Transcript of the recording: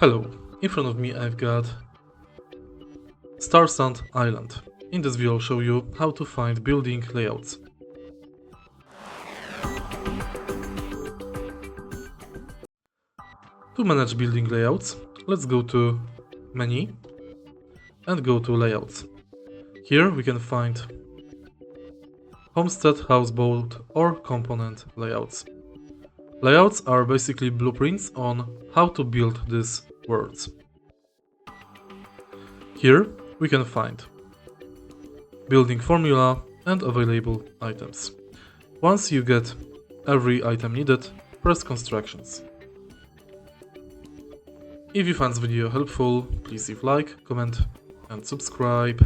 Hello, in front of me I've got Starsand Island. In this video I'll show you how to find building layouts. To manage building layouts, let's go to Menu and go to Layouts. Here we can find Homestead, Houseboat or Component layouts. Layouts are basically blueprints on how to build these worlds. Here we can find building formula and available items. Once you get every item needed, press constructions. If you found this video helpful, please leave like, comment and subscribe.